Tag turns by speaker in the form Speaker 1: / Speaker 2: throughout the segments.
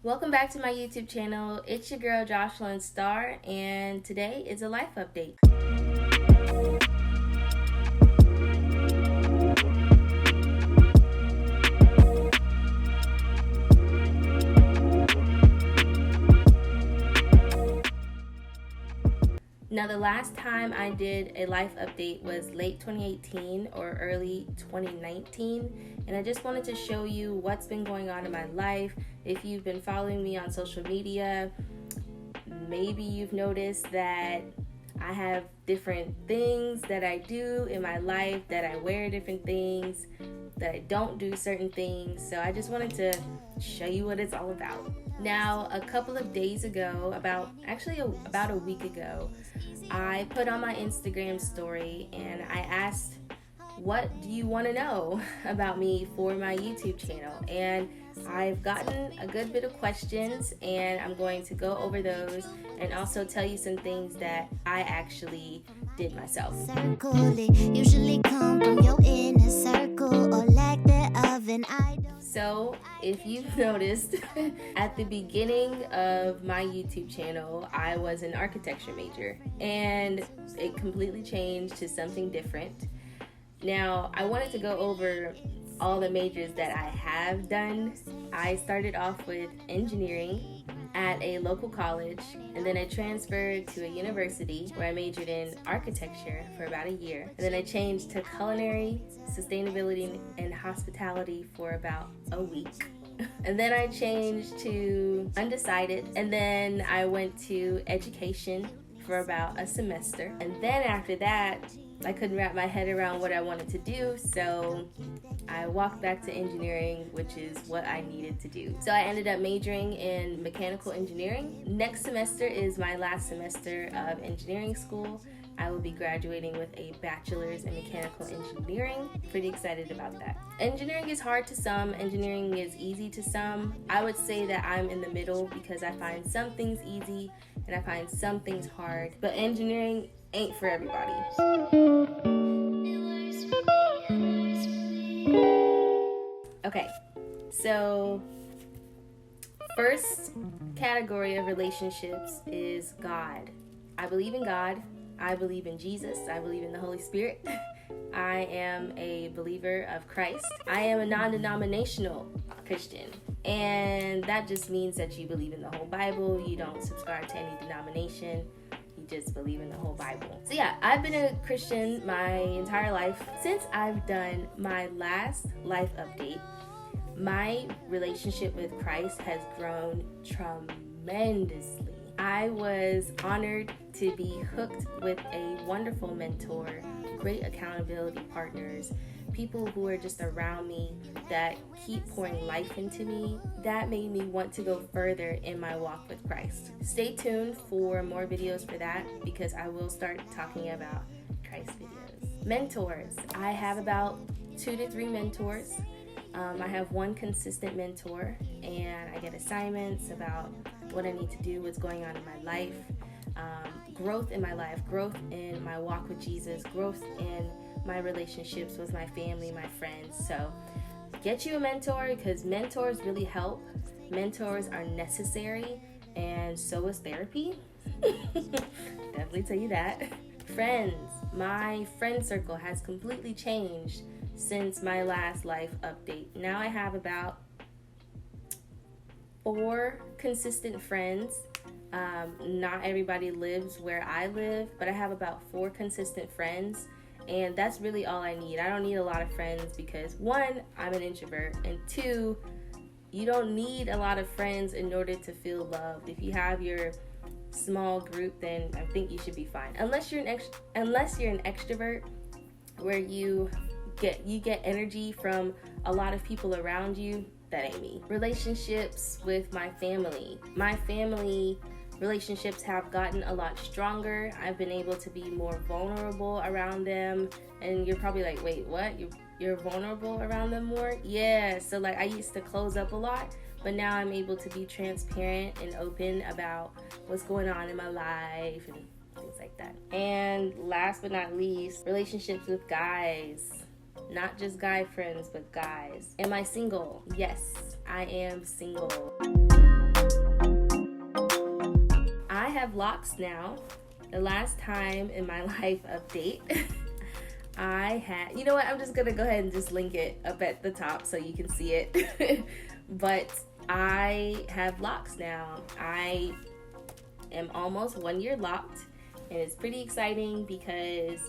Speaker 1: Welcome back to my YouTube channel. It's your girl 𝘗𝘩𝘕, and today is a life update. Now, the last time I did a life update was late 2018 or early 2019, and I just wanted to show you what's been going on in my life. If you've been following me on social media, maybe you've noticed that I have different things that I do in my life, that I wear different things, that I don't do certain things. So I just wanted to show you what it's all about. Now, a couple of days ago, about a week ago, I put on my Instagram story and I asked, what do you want to know about me for my YouTube channel? And I've gotten a good bit of questions, and I'm going to go over those and also tell you some things that I actually did myself. Usually come from your inner circle or lack thereof, and I don't. So, if you've noticed, at the beginning of my YouTube channel, I was an architecture major, and it completely changed to something different. Now, I wanted to go over all the majors that I have done. I started off with engineering at a local college, and then I transferred to a university where I majored in architecture for about a year. And then I changed to culinary, sustainability, and hospitality for about a week. And then I changed to undecided, and then I went to education for about a semester. And then after that, I couldn't wrap my head around what I wanted to do, so I walked back to engineering, which is what I needed to do. So I ended up majoring in mechanical engineering. Next semester is my last semester of engineering school. I will be graduating with a bachelor's in mechanical engineering. Pretty excited about that. Engineering is hard to some, engineering is easy to some. I would say that I'm in the middle because I find some things easy and I find some things hard, but engineering ain't for everybody. Okay, so first category of relationships is God. I believe in God. I believe in Jesus. I believe in the Holy Spirit. I am a believer of Christ. I am a non-denominational Christian. And that just means that you believe in the whole Bible. You don't subscribe to any denomination. You just believe in the whole Bible. So yeah, I've been a Christian my entire life. Since I've done my last life update, my relationship with Christ has grown tremendously. I was honored to be hooked with a wonderful mentor, great accountability partners, people who are just around me that keep pouring life into me. That made me want to go further in my walk with Christ. Stay tuned for more videos for that, because I will start talking about Christ videos. Mentors. I have about 2 to 3 mentors. I have one consistent mentor, and I get assignments about what I need to do, what's going on in my life, growth in my life, growth in my walk with Jesus, growth in my relationships with my family, my friends. So get you a mentor, because mentors really help. Mentors are necessary, and so is therapy. Definitely tell you that. Friends. My friend circle has completely changed since my last life update. Now I have about 4 consistent friends. Not everybody lives where I live, but I have about 4 consistent friends, and that's really all I need. I don't need a lot of friends because 1, I'm an introvert, and 2, you don't need a lot of friends in order to feel loved. If you have your small group, then I think you should be fine. Unless you're an extrovert, where you get energy from a lot of people around you, that ain't me. Relationships with my family. My family relationships have gotten a lot stronger. I've been able to be more vulnerable around them. And you're probably like, wait, what? You're vulnerable around them more? Yeah, so like I used to close up a lot, but now I'm able to be transparent and open about what's going on in my life and things like that. And last but not least, relationships with guys. Not just guy friends, but guys. Am I single? Yes, I am single. have locks now. The last time in my life update, I had, you know what, I'm just gonna go ahead and just link it up at the top so you can see it. But I have locks now. I am almost 1 year locked, and it's pretty exciting because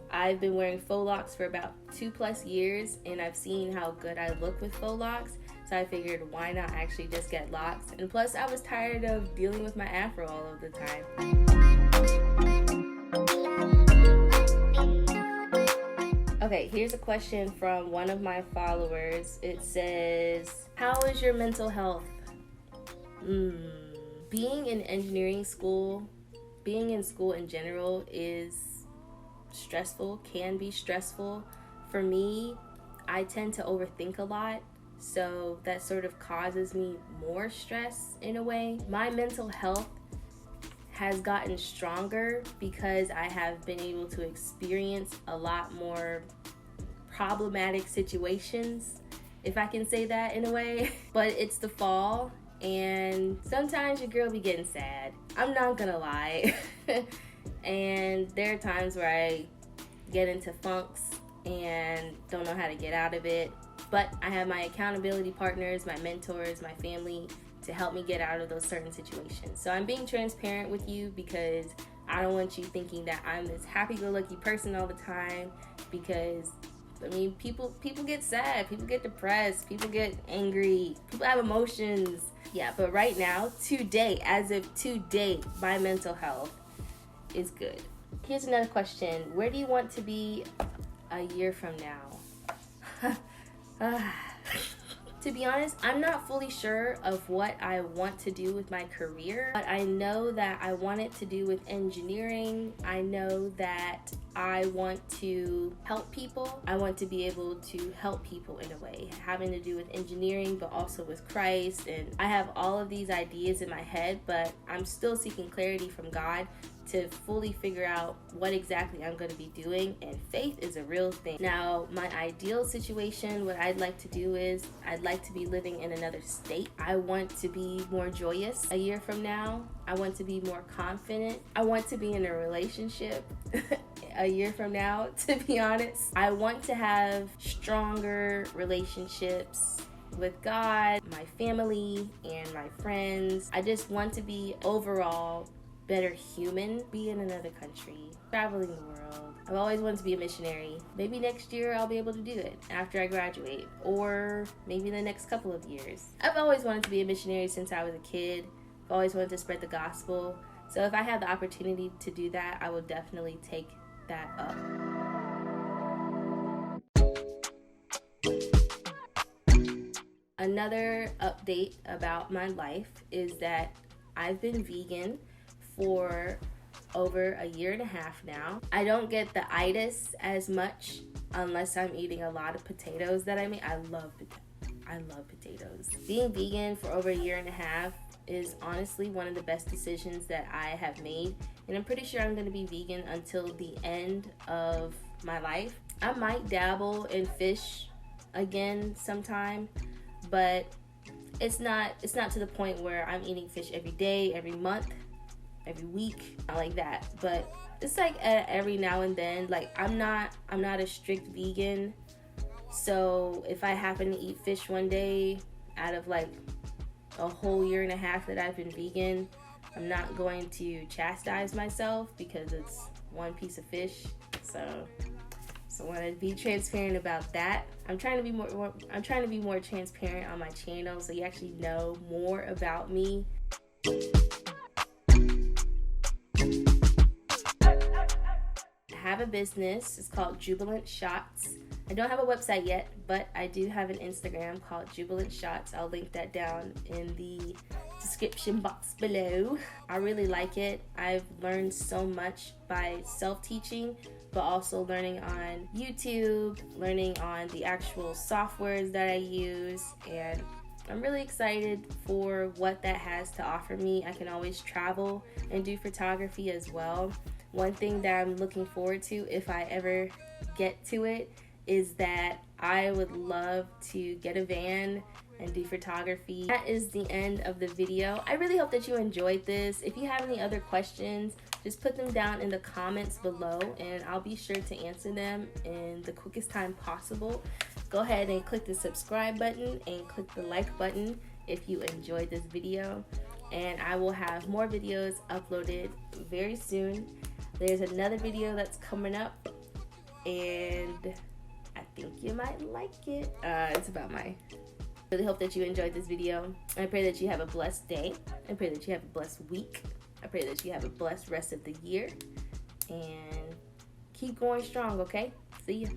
Speaker 1: I've been wearing faux locks for about 2+ years, and I've seen how good I look with faux locks. So I figured, why not actually just get locks? And plus, I was tired of dealing with my afro all of the time. Okay, here's a question from one of my followers. It says, how is your mental health? Being in engineering school, being in school in general is stressful, can be stressful. For me, I tend to overthink a lot. So that sort of causes me more stress in a way. My mental health has gotten stronger because I have been able to experience a lot more problematic situations, if I can say that in a way. But it's the fall, and sometimes your girl be getting sad. I'm not gonna lie. And there are times where I get into funks and don't know how to get out of it. But I have my accountability partners, my mentors, my family to help me get out of those certain situations. So I'm being transparent with you because I don't want you thinking that I'm this happy-go-lucky person all the time, because I mean, people get sad, people get depressed, people get angry, people have emotions. Yeah, but right now, today, as of today, my mental health is good. Here's another question. Where do you want to be a year from now? To be honest, I'm not fully sure of what I want to do with my career, but I know that I want it to do with engineering. I know that I want to help people. I want to be able to help people in a way, having to do with engineering, but also with Christ. And I have all of these ideas in my head, but I'm still seeking clarity from God to fully figure out what exactly I'm going to be doing, and faith is a real thing. Now, my ideal situation, what I'd like to do is I'd like to be living in another state. I want to be more joyous a year from now. I want to be more confident. I want to be in a relationship a year from now, to be honest. I want to have stronger relationships with God, my family, and my friends. I just want to be overall better human, be in another country, traveling the world. I've always wanted to be a missionary. Maybe next year I'll be able to do it after I graduate, or maybe the next couple of years. I've always wanted to be a missionary since I was a kid. I've always wanted to spread the gospel. So if I have the opportunity to do that, I will definitely take that up. Another update about my life is that I've been vegan for over 1.5 years now. I don't get the itis as much unless I'm eating a lot of potatoes that I make. I love potatoes. Being vegan for over 1.5 years is honestly one of the best decisions that I have made, and I'm pretty sure I'm going to be vegan until the end of my life. I might dabble in fish again sometime, but it's not to the point where I'm eating fish every day, every month, every week, not like that. But it's like every now and then. Like I'm not a strict vegan, so if I happen to eat fish one day out of like a whole 1.5 years that I've been vegan, I'm not going to chastise myself because it's one piece of fish. So I want to be transparent about that. I'm trying to be more transparent on my channel so you actually know more about me. I have a business. It's called Jubilant Shots. I don't have a website yet, but I do have an Instagram called Jubilant Shots. I'll link that down in the description box below. I really like it. I've learned so much by self-teaching, but also learning on YouTube, learning on the actual softwares that I use, and I'm really excited for what that has to offer me. I can always travel and do photography as well. One thing that I'm looking forward to, if I ever get to it, is that I would love to get a van and do photography. That is the end of the video. I really hope that you enjoyed this. If you have any other questions, just put them down in the comments below and I'll be sure to answer them in the quickest time possible. Go ahead and click the subscribe button and click the like button if you enjoyed this video. And I will have more videos uploaded very soon. There's another video that's coming up and I think you might like it. It's about my... Really hope that you enjoyed this video. I pray that you have a blessed day. I pray that you have a blessed week. I pray that you have a blessed rest of the year. And keep going strong, okay? See ya.